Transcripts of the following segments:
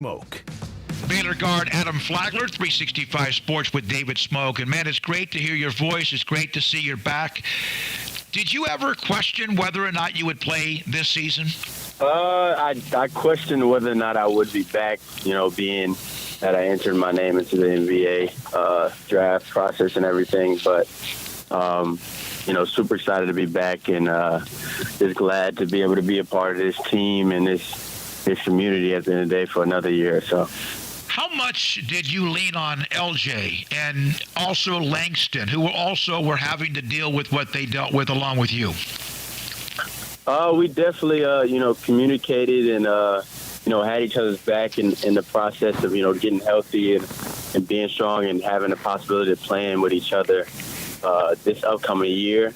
Smoke. Baylor Guard Adam Flagler, 365 Sports with David Smoke. And, man, it's great to hear your voice. It's great to see you're back. Did you ever question whether or not you would play this season? I questioned whether or not I would be back, being that I entered my name into the NBA draft process and everything. But, super excited to be back and just glad to be able to be a part of this team and this community at the end of the day for another year. So, how much did you lean on LJ and also Langston, who also were having to deal with what they dealt with along with you? We definitely, communicated and, had each other's back in the process of, getting healthy and being strong and having the possibility of playing with each other this upcoming year.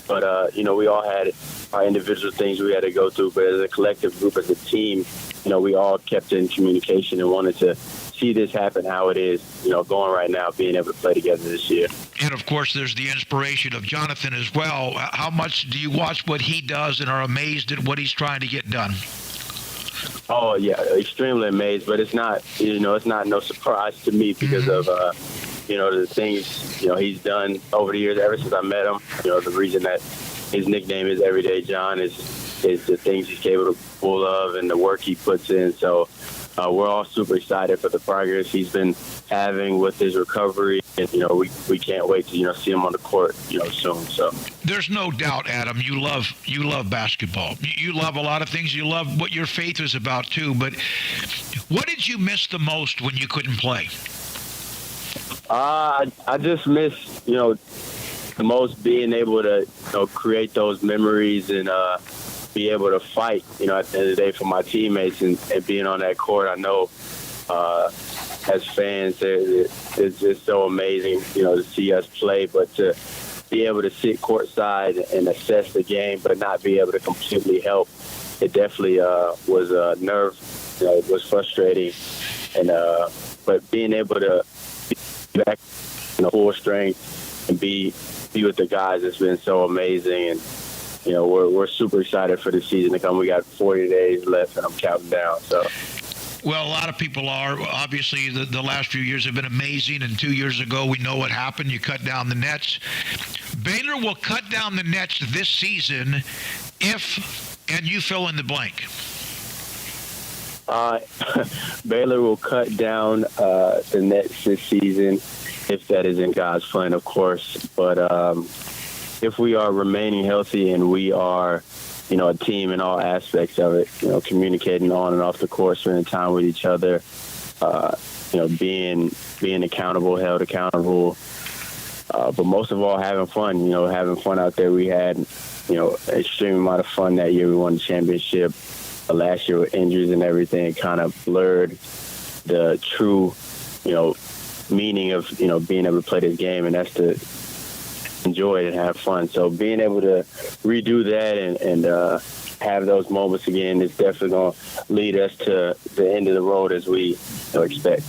But, we all had our individual things we had to go through. But as a collective group, as a team, we all kept in communication and wanted to see this happen how it is, going right now, being able to play together this year. And, of course, there's the inspiration of Jonathan as well. How much do you watch what he does and are amazed at what he's trying to get done? Oh, yeah, extremely amazed. But it's not, it's not no surprise to me because of, the things, he's done over the years ever since I met him. The reason that his nickname is Everyday John is the things he's capable of and the work he puts in. So we're all super excited for the progress he's been having with his recovery. And, we can't wait to, see him on the court, soon. So there's no doubt, Adam, you love basketball. You love a lot of things. You love what your faith is about, too. But what did you miss the most when you couldn't play? I just miss, the most being able to, create those memories and be able to fight, at the end of the day for my teammates and being on that court. I know as fans, it's just so amazing, to see us play, but to be able to sit courtside and assess the game but not be able to completely help, it definitely was a nerve. It was frustrating. And but being able to be back in full strength and be with the guys has been so amazing. And we're super excited for the season to come. We got 40 days left, and I'm counting down. So, well, a lot of people are. Obviously, the last few years have been amazing, and 2 years ago, we know what happened. You cut down the nets. Baylor will cut down the nets this season if, and you fill in the blank. Baylor will cut down the nets this season if that is in God's plan, of course. But if we are remaining healthy and we are, a team in all aspects of it, communicating on and off the court, spending time with each other, being accountable, held accountable, but most of all, having fun, having fun out there. We had, an extreme amount of fun that year. We won the championship. Last year with injuries and everything kind of blurred the true, meaning of, being able to play this game, and that's to enjoy it and have fun. So being able to redo that and have those moments again is definitely going to lead us to the end of the road as we expect.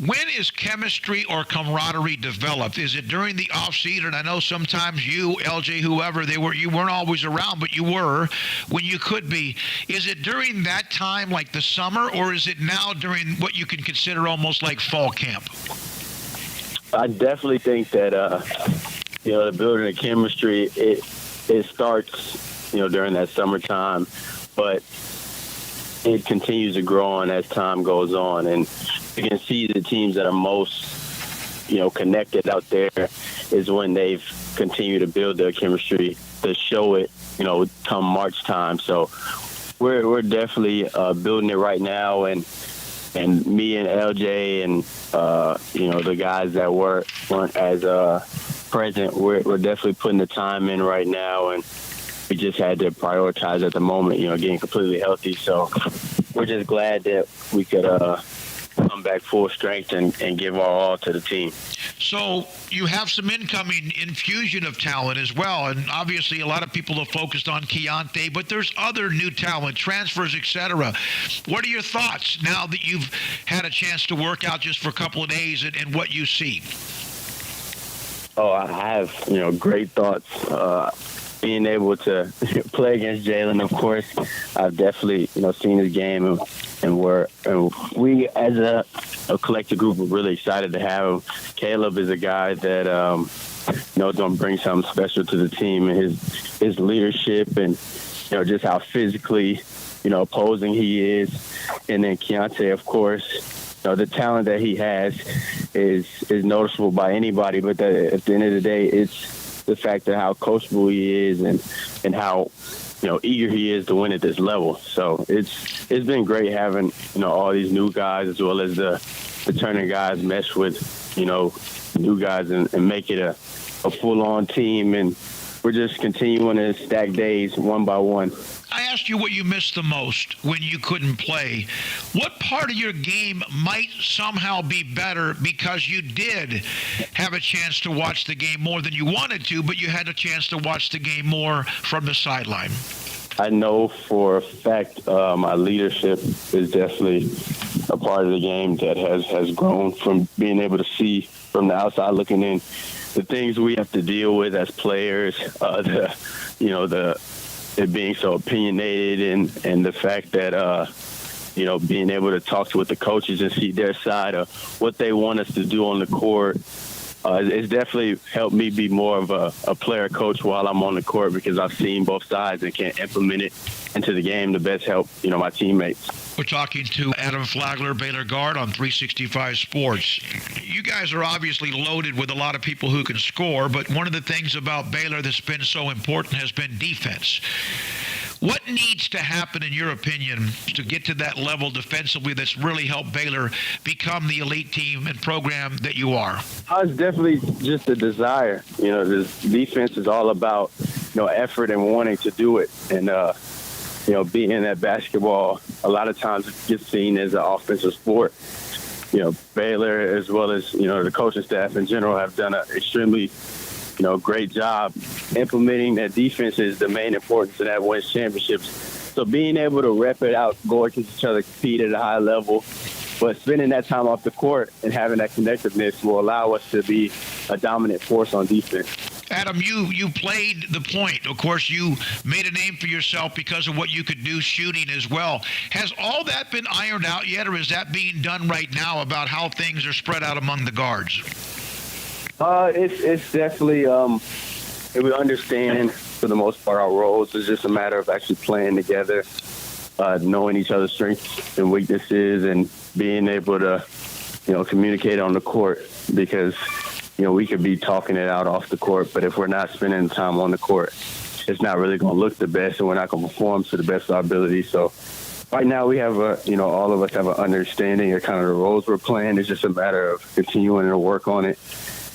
When is chemistry or camaraderie developed? Is it during the off season? I know sometimes you, LJ, whoever you weren't always around, but you were when you could be. Is it during that time, like the summer, or is it now during what you can consider almost like fall camp? I definitely think that the building of chemistry it starts during that summertime, but it continues to grow on as time goes on, and you can see the teams that are most, connected out there is when they've continued to build their chemistry to show it, come March time. So we're definitely building it right now, and me and LJ and the guys that weren't as present, we're definitely putting the time in right now, and we just had to prioritize at the moment, getting completely healthy. So we're just glad that we could come back full strength and give our all to the team. So you have some incoming infusion of talent as well, and obviously a lot of people have focused on Keontae, but there's other new talent, transfers, etc. What are your thoughts now that you've had a chance to work out just for a couple of days and what you see? Oh, I have, great thoughts. being able to play against Jalen, of course, I've definitely, seen his game, and we as a collective group are really excited to have him. Caleb is a guy that, going to bring something special to the team, and his leadership and, just how physically, opposing he is. And then Keontae, of course, the talent that he has is noticeable by anybody, but at the end of the day, it's the fact that how coachable he is and how eager he is to win at this level. So it's been great having all these new guys as well as the returning guys mesh with new guys and make it a full-on team, and we're just continuing to stack days one by one. I asked you what you missed the most when you couldn't play. What part of your game might somehow be better because you did have a chance to watch the game more than you wanted to, but you had a chance to watch the game more from the sideline? I know for a fact my leadership is definitely a part of the game that has grown from being able to see from the outside looking in the things we have to deal with as players, it being so opinionated and the fact that, being able to talk with the coaches and see their side of what they want us to do on the court. It's definitely helped me be more of a player coach while I'm on the court because I've seen both sides and can implement it into the game to best help, my teammates. We're talking to Adam Flagler, Baylor Guard on 365 Sports. You guys are obviously loaded with a lot of people who can score, but one of the things about Baylor that's been so important has been defense. What needs to happen, in your opinion, to get to that level defensively that's really helped Baylor become the elite team and program that you are? It's definitely just a desire. This defense is all about, effort and wanting to do it. And, being at basketball, a lot of times it gets seen as an offensive sport. Baylor, as well as, the coaching staff in general, have done an extremely great job implementing that defense is the main importance, and that wins championships. So being able to rep it out, go against each other, compete at a high level, but spending that time off the court and having that connectiveness will allow us to be a dominant force on defense. Adam, you played the point. Of course, you made a name for yourself because of what you could do shooting as well. Has all that been ironed out yet, or is that being done right now about how things are spread out among the guards? It's definitely we understand for the most part our roles. It's just a matter of actually playing together, knowing each other's strengths and weaknesses, and being able to communicate on the court, because we could be talking it out off the court, but if we're not spending time on the court, it's not really going to look the best, and we're not going to perform to the best of our ability. So right now we have all of us have an understanding of kind of the roles we're playing. It's just a matter of continuing to work on it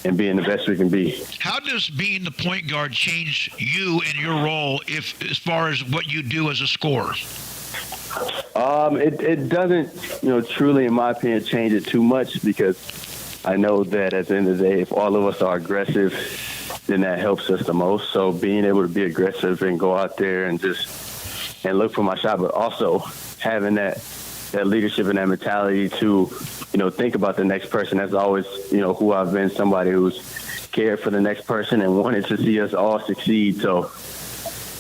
and being the best we can be. How does being the point guard change you and your role as far as what you do as a scorer? It doesn't, truly, in my opinion, change it too much, because I know that at the end of the day, if all of us are aggressive, then that helps us the most. So being able to be aggressive and go out there and look for my shot, but also having that leadership and that mentality to, think about the next person. That's always, who I've been, somebody who's cared for the next person and wanted to see us all succeed. So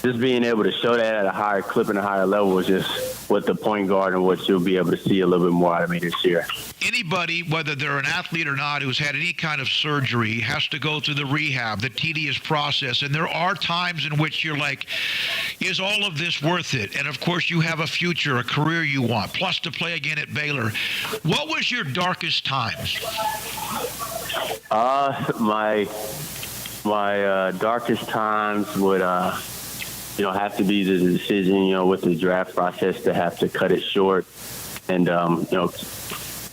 just being able to show that at a higher clip and a higher level is just what the point guard and what you'll be able to see a little bit more out of me this year. Anybody, whether they're an athlete or not, who's had any kind of surgery has to go through the rehab, the tedious process. And there are times in which you're like, is all of this worth it? And, of course, you have a future, a career you want, plus to play again at Baylor. What was your darkest times? My darkest times would have to be the decision, with the draft process to have to cut it short. And,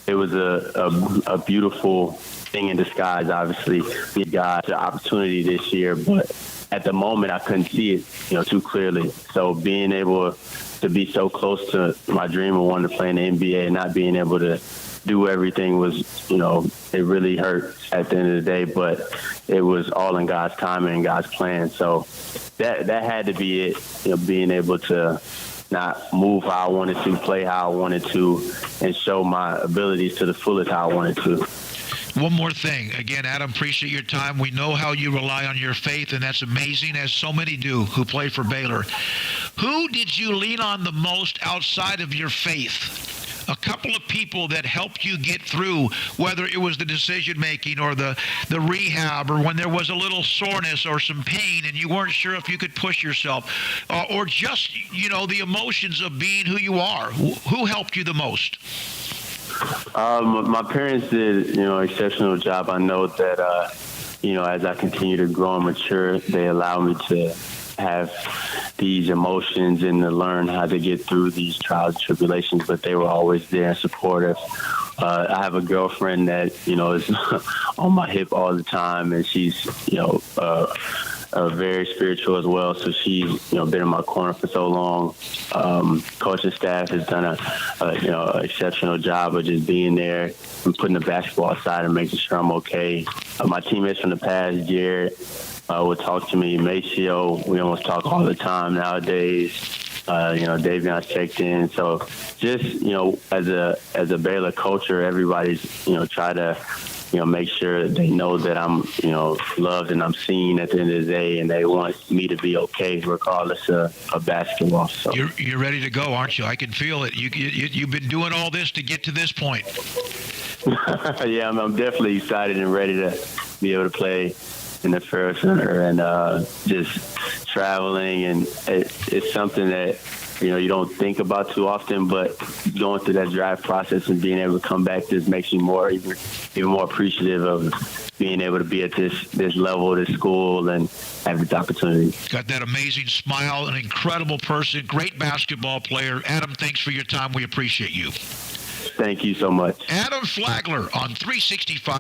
it was a beautiful thing in disguise, obviously. We got the opportunity this year, but at the moment I couldn't see it, too clearly. So being able to be so close to my dream of wanting to play in the NBA and not being able to do everything was, it really hurt at the end of the day, but it was all in God's timing and God's plan. So that had to be it, being able to not move how I wanted to, play how I wanted to, and show my abilities to the fullest how I wanted to. One more thing. Again, Adam, appreciate your time. We know how you rely on your faith, and that's amazing, as so many do who play for Baylor. Who did you lean on the most outside of your faith? A couple of people that helped you get through, whether it was the decision-making or the rehab, or when there was a little soreness or some pain and you weren't sure if you could push yourself, or just, the emotions of being who you are. Who helped you the most? My parents did, an exceptional job. I know that, as I continue to grow and mature, they allow me to have these emotions and to learn how to get through these trials and tribulations, but they were always there and supportive. I have a girlfriend that, is on my hip all the time, and she's, very spiritual as well. So she's, been in my corner for so long. Coaching staff has done an exceptional job of just being there and putting the basketball aside and making sure I'm okay. My teammates from the past year would talk to me. Maceo, we almost talk all the time nowadays. Davion's checked in. So just, as a Baylor culture, everybody's, try to, make sure that they know that I'm, loved and I'm seen at the end of the day, and they want me to be okay regardless of basketball. So you're ready to go, aren't you? I can feel it. You've been doing all this to get to this point. Yeah, I'm definitely excited and ready to be able to play in the Farrell Center and just traveling, and it's something that you don't think about too often, but going through that draft process and being able to come back just makes me even more appreciative of being able to be at this level, this school, and have this opportunity. Got that amazing smile, an incredible person, great basketball player. Adam, thanks for your time. We appreciate you. Thank you so much. Adam Flagler on 365.